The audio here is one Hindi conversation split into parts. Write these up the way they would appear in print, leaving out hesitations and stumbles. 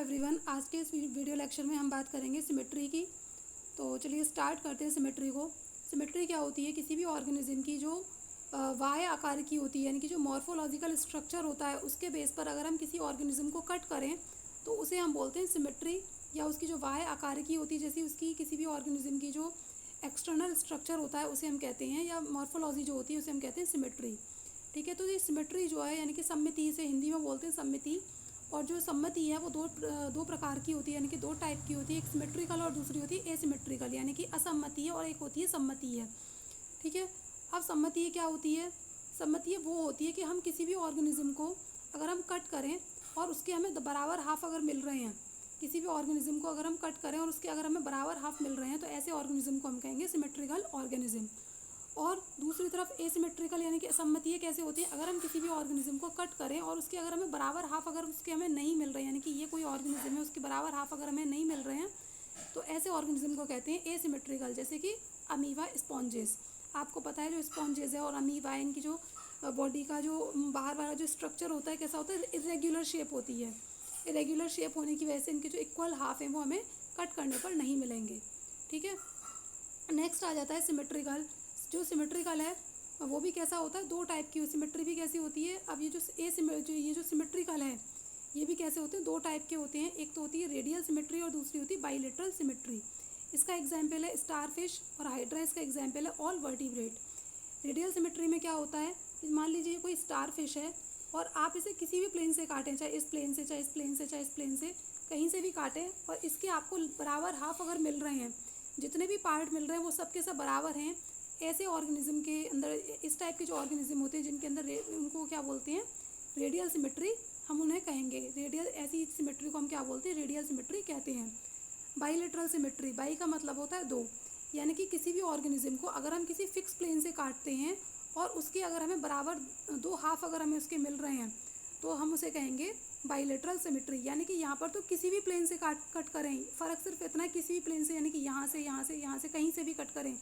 एवरीवन, आज के इस वीडियो लेक्चर में हम बात करेंगे सिमेट्री की। तो चलिए स्टार्ट करते हैं सिमेट्री को। सिमेट्री क्या होती है? किसी भी ऑर्गेनिज्म की जो वाय आकार की होती है, यानी कि जो मॉर्फोलॉजिकल स्ट्रक्चर होता है उसके बेस पर अगर हम किसी ऑर्गेनिज्म को कट करें तो उसे हम बोलते हैं सिमेट्री, या उसकी जो वाय आकार की होती है, जैसे उसकी किसी भी ऑर्गेनिज्म की जो एक्सटर्नल स्ट्रक्चर होता है उसे हम कहते हैं, या मॉर्फोलॉजी जो होती है उसे हम कहते हैं सिमेट्री। ठीक है, तो ये सिमेट्री जो है यानी कि सम्मिति, से हिंदी में बोलते हैं सम्मिति। और जो सम्मति है वो दो प्रकार की होती है, यानी कि दो टाइप की होती है, एक सिमेट्रिकल और दूसरी होती है एसिमेट्रिकल, यानी कि असम्मति है, और एक होती है सम्मति है। ठीक है, अब सम्मति क्या होती है? सम्मति वो होती है कि हम किसी भी ऑर्गेनिज्म को अगर हम कट करें और उसके हमें बराबर हाफ अगर मिल रहे हैं, किसी भी ऑर्गेनिज्म को अगर हम कट करें और उसके अगर हमें बराबर हाफ मिल रहे हैं, तो ऐसे ऑर्गेनिज्म को हम कहेंगे सिमेट्रिकल ऑर्गेनिज्म। और दूसरी तरफ एसिमेट्रिकल यानी कि असम्मति कैसे होती है? अगर हम किसी भी ऑर्गेनिज्म को कट करें और उसके अगर हमें बराबर हाफ अगर उसके हमें नहीं मिल रहे हैं, यानी कि ये कोई ऑर्गेनिज्म है उसके बराबर हाफ अगर हमें नहीं मिल रहे हैं, तो ऐसे ऑर्गेनिज्म को कहते हैं एसिमेट्रिकल। जैसे कि अमीबा, स्पॉन्जेस, आपको पता है जो स्पॉन्जेस है और अमीबा, इनकी जो बॉडी का जो बाहर वाला जो स्ट्रक्चर होता है कैसा होता है? इरेग्युलर शेप होती है। इरेग्युलर शेप होने की वजह से इनके जो इक्वल हाफ है वो हमें कट करने पर नहीं मिलेंगे। ठीक है, नेक्स्ट आ जाता है सिमेट्रिकल। जो सिमेट्रिकल है वो भी कैसा होता है? दो टाइप की सिमेट्री भी कैसी होती है? अब ये जो सिमेट्रिकल है ये भी कैसे होते हैं? दो टाइप के होते हैं। एक तो होती है रेडियल सिमेट्री और दूसरी होती है बाइलेटरल सिमेट्री। इसका एग्जाम्पल है स्टारफिश और हाइड्रा, इसका एग्जाम्पल है ऑल वर्टिब्रेट। रेडियल सिमेट्री में क्या होता है? मान लीजिए कोई स्टारफिश है और आप इसे किसी भी प्लेन से काटें, चाहे इस प्लेन से, चाहे इस प्लेन से, चाहे इस प्लेन से, कहीं से भी काटें, और इसके आपको बराबर हाफ अगर मिल रहे हैं, जितने भी पार्ट मिल रहे हैं वो सब के सब बराबर हैं, ऐसे ऑर्गेनिज्म के अंदर, इस टाइप के जो ऑर्गेनिज्म होते हैं जिनके अंदर उनको क्या बोलते हैं? रेडियल सिमेट्री हम उन्हें कहेंगे। रेडियल, ऐसी सिमेट्री को हम क्या बोलते हैं? रेडियल सिमेट्री कहते हैं। बाइलेटरल सिमेट्री, बाई का मतलब होता है दो, यानी कि किसी भी ऑर्गेनिज्म को अगर हम किसी फिक्स प्लेन से काटते हैं और उसके अगर हमें बराबर दो हाफ अगर हमें उसके मिल रहे हैं तो हम उसे कहेंगे बाइलेटरल सिमेट्री। यानी कि यहाँ पर तो किसी भी प्लेन से कट करें, फ़र्क सिर्फ इतना है किसी भी प्लेन से, यानी कि यहाँ से, यहाँ से, यहाँ से, कहीं से भी कट करें।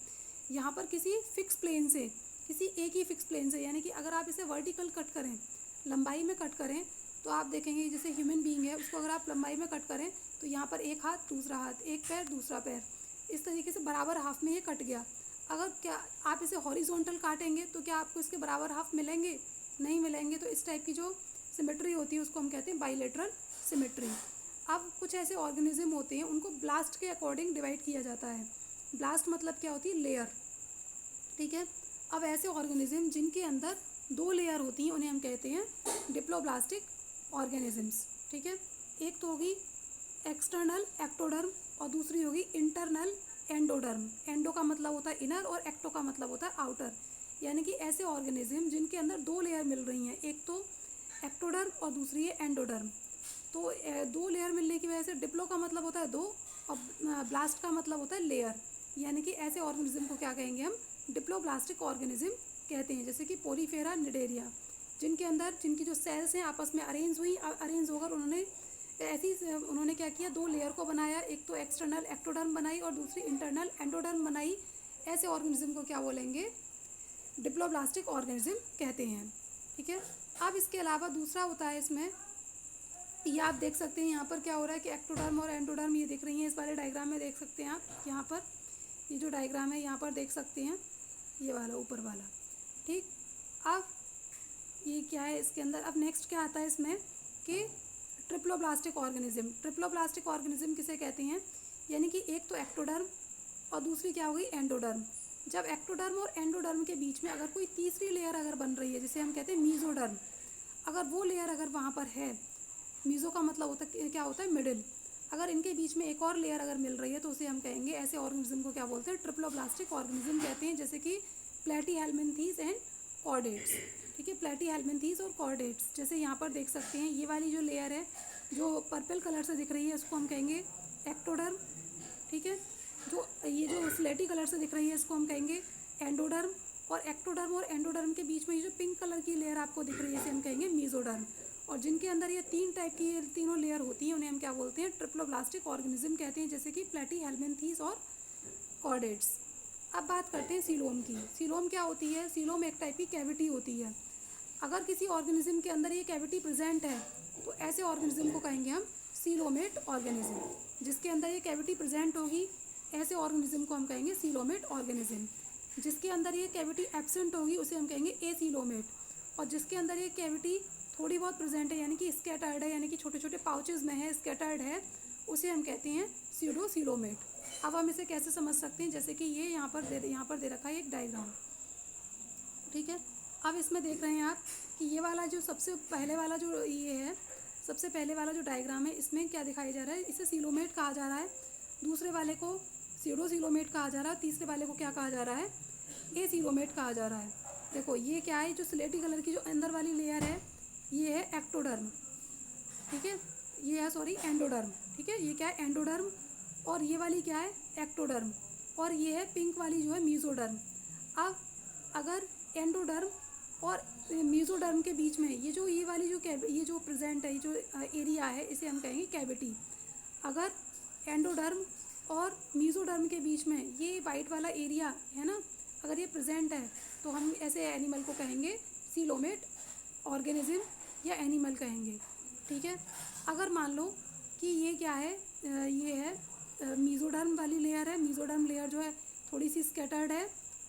यहाँ पर किसी फिक्स प्लेन से, किसी एक ही फिक्स प्लेन से, यानी कि अगर आप इसे वर्टिकल कट करें, लंबाई में कट करें, तो आप देखेंगे जैसे ह्यूमन बीइंग है उसको अगर आप लंबाई में कट करें तो यहाँ पर एक हाथ, दूसरा हाथ, एक पैर, दूसरा पैर, इस तरीके से बराबर हाफ में ये कट गया। अगर क्या आप इसे हॉरिजॉन्टल काटेंगे तो क्या आपको इसके बराबर हाफ मिलेंगे? नहीं मिलेंगे। तो इस टाइप की जो सिमेट्री होती है उसको हम कहते हैं बाइलेटरल सिमेट्री। अब कुछ ऐसे ऑर्गेनिज्म होते हैं उनको ब्लास्ट के अकॉर्डिंग डिवाइड किया जाता है। ब्लास्ट मतलब क्या होती है? लेयर। ठीक है, अब ऐसे ऑर्गेनिज्म जिनके अंदर दो लेयर होती हैं उन्हें हम कहते हैं डिप्लोब्लास्टिक ऑर्गेनिजम्स। ठीक है, एक तो होगी एक्सटर्नल एक्टोडर्म और दूसरी होगी इंटरनल एंडोडर्म। एंडो का मतलब होता है इनर और एक्टो का मतलब होता है आउटर, यानी कि ऐसे ऑर्गेनिज्म जिनके अंदर दो लेयर मिल रही हैं, एक तो एक्टोडर्म और दूसरी है एंडोडर्म। तो दो लेयर मिलने की वजह से डिप्लो का मतलब होता है दो और ब्लास्ट का मतलब होता है लेयर, यानी कि ऐसे ऑर्गेनिज्म को क्या कहेंगे हम? डिप्लोब्लास्टिक ऑर्गेनिज्म कहते हैं। जैसे कि पोरीफेरा निडेरिया, जिनके अंदर जिनकी जो सेल्स हैं आपस में अरेंज होकर उन्होंने क्या किया? दो लेयर को बनाया, एक तो एक्सटर्नल एक्टोडर्म बनाई और दूसरी इंटरनल एंडोडर्म बनाई। ऐसे ऑर्गेनिज्म को क्या बोलेंगे? डिप्लोब्लास्टिक ऑर्गेनिज्म कहते हैं। ठीक है, अब इसके अलावा दूसरा होता है इसमें, ये आप देख सकते हैं यहाँ पर क्या हो रहा है कि एक्टोडर्म और एंडोडर्म ये दिख रही हैं, इस वाले डायग्राम में देख सकते हैं आप। यहाँ पर ये जो डायग्राम है यहाँ पर देख सकते हैं, ये वाला ऊपर वाला। ठीक, अब ये क्या है इसके अंदर? अब नेक्स्ट क्या आता है इसमें कि ट्रिप्लोब्लास्टिक ऑर्गेनिज्म। ट्रिप्लोब्लास्टिक ऑर्गेनिज्म किसे कहते हैं? यानी कि एक तो एक्टोडर्म और दूसरी क्या होगी? एंडोडर्म। जब एक्टोडर्म और एंडोडर्म के बीच में अगर कोई तीसरी लेयर अगर बन रही है, जिसे हम कहते हैं मीजोडर्म, अगर वो लेयर अगर वहाँ पर है, मीज़ो का मतलब होता है क्या होता है? मिडिल। अगर इनके बीच में एक और लेयर अगर मिल रही है तो उसे हम कहेंगे, ऐसे ऑर्गेनिज्म को क्या बोलते हैं? ट्रिप्लोब्लास्टिक ऑर्गेनिज्म कहते हैं। जैसे कि प्लेटीहेल्मिन्थीस एंड कॉर्डेट्स। ठीक है, प्लेटीहेल्मिन्थीस और कॉर्डेट्स, जैसे यहाँ पर देख सकते हैं ये वाली जो लेयर है जो पर्पल कलर से दिख रही है इसको हम कहेंगे एक्टोडर्म। ठीक है, ये जो स्लेटी कलर से दिख रही है इसको हम कहेंगे एंडोडर्म। और एक्टोडर्म और एंडोडर्म के बीच में ये जो पिंक कलर की लेयर आपको दिख रही है इसे हम कहेंगे मीजोडर्म। और जिनके अंदर ये तीन टाइप की तीनों लेयर होती हैं उन्हें हम क्या बोलते हैं? ट्रिप्लोब्लास्टिक ऑर्गेनिज्म कहते हैं, जैसे कि प्लेटीहेल्मिन्थीस और कॉर्डेट्स। अब बात करते हैं सीलोम की। सीलोम क्या होती है? सीलोम एक टाइप की कैविटी होती है। अगर किसी ऑर्गेनिज्म के अंदर ये कैविटी प्रेजेंट है तो ऐसे ऑर्गेनिज्म को कहेंगे हम सीलोमेट ऑर्गेनिज्म। जिसके अंदर ये कैविटी प्रेजेंट होगी, ऐसे ऑर्गेनिज्म को हम कहेंगे सीलोमेट ऑर्गेनिज्म। जिसके अंदर ये कैविटी एब्सेंट होगी उसे हम कहेंगे एसीलोमेट। और जिसके अंदर ये कैविटी थोड़ी बहुत प्रेजेंट है यानी कि स्कैटर्ड है, यानी कि छोटे छोटे पाउचेज में है, स्कैटर्ड है, उसे हम कहते हैं स्यूडोसीलोमेट। अब हम इसे कैसे समझ सकते हैं, जैसे कि ये यहाँ पर दे रखा है एक डायग्राम, ठीक है। अब इसमें देख रहे हैं आप कि ये वाला जो सबसे पहले वाला जो ये है, सबसे पहले वाला जो डायग्राम है, इसमें क्या दिखाई जा रहा है, इसे सीलोमेट कहा जा रहा है। दूसरे वाले को स्यूडोसीलोमेट कहा जा रहा है। तीसरे वाले को क्या कहा जा रहा है, एसीलोमेट कहा जा रहा है। देखो ये क्या है, जो स्लेटी कलर की जो अंदर वाली लेयर है ये है एक्टोडर्म, ठीक है, ये है सॉरी एंडोडर्म, ठीक है। ये क्या है, एंडोडर्म। और ये वाली क्या है, एक्टोडर्म। और ये है पिंक वाली जो है मीजोडर्म। अब अगर एंडोडर्म और मीजोडर्म के बीच में ये वाली ये जो प्रेजेंट है, ये जो एरिया है, इसे हम कहेंगे कैविटी। अगर एंडोडर्म और मीजोडर्म के बीच में ये वाइट वाला एरिया है ना, अगर ये प्रेजेंट है तो हम ऐसे एनिमल को कहेंगे सीलोमेट ऑर्गेनिज्म या एनिमल कहेंगे, ठीक है। अगर मान लो कि ये क्या है, ये है मीजोडर्म वाली लेयर है। मीजोडर्म लेयर जो है थोड़ी सी स्कैटर्ड है,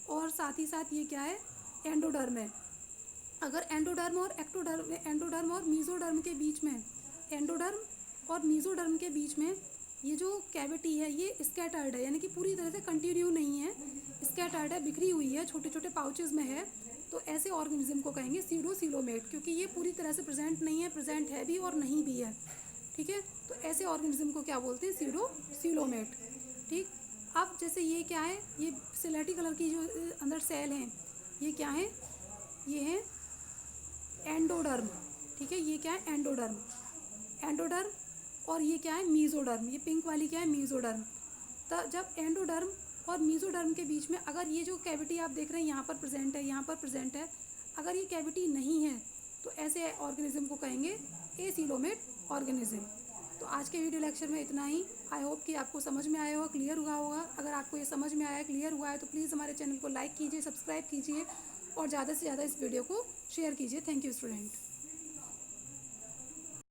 और साथ ही साथ ये क्या है, एंडोडर्म है। अगर एंडोडर्म और मीजोडर्म के बीच में, एंडोडर्म और मीजोडर्म के बीच में ये जो कैविटी है ये स्कैटर्ड है, यानी कि पूरी तरह से कंटिन्यू नहीं है, स्कैटर्ड है, बिखरी हुई है, छोटे छोटे पाउचेज में है, तो ऐसे ऑर्गेनिज्म को कहेंगे स्यूडोसीलोमेट, क्योंकि ये पूरी तरह से प्रेजेंट नहीं है, प्रेजेंट है भी और नहीं भी है, ठीक है। तो ऐसे ऑर्गेनिज्म को क्या बोलते हैं, स्यूडोसीलोमेट, ठीक। अब जैसे ये क्या है, ये स्लेटी कलर की जो अंदर सेल हैं, ये क्या है, ये है एंडोडर्म, ठीक है। ये क्या है, एंडोडर्म। और ये क्या है, मीजोडर्म। ये पिंक वाली क्या है, मीजोडर्म। तो जब एंडोडर्म और मीजोडर्म के बीच में अगर ये जो कैविटी आप देख रहे हैं यहाँ पर प्रेजेंट है, यहाँ पर प्रेजेंट है, अगर ये कैविटी नहीं है तो ऐसे ऑर्गेनिज्म को कहेंगे एसीलोमेट ऑर्गेनिज्म। तो आज के वीडियो लेक्चर में इतना ही। आई होप कि आपको समझ में आया होगा, क्लियर हुआ होगा। अगर आपको ये समझ में आया, क्लियर हुआ है, तो प्लीज़ हमारे चैनल को लाइक कीजिए, सब्सक्राइब कीजिए और ज़्यादा से ज़्यादा इस वीडियो को शेयर कीजिए। Thank you student.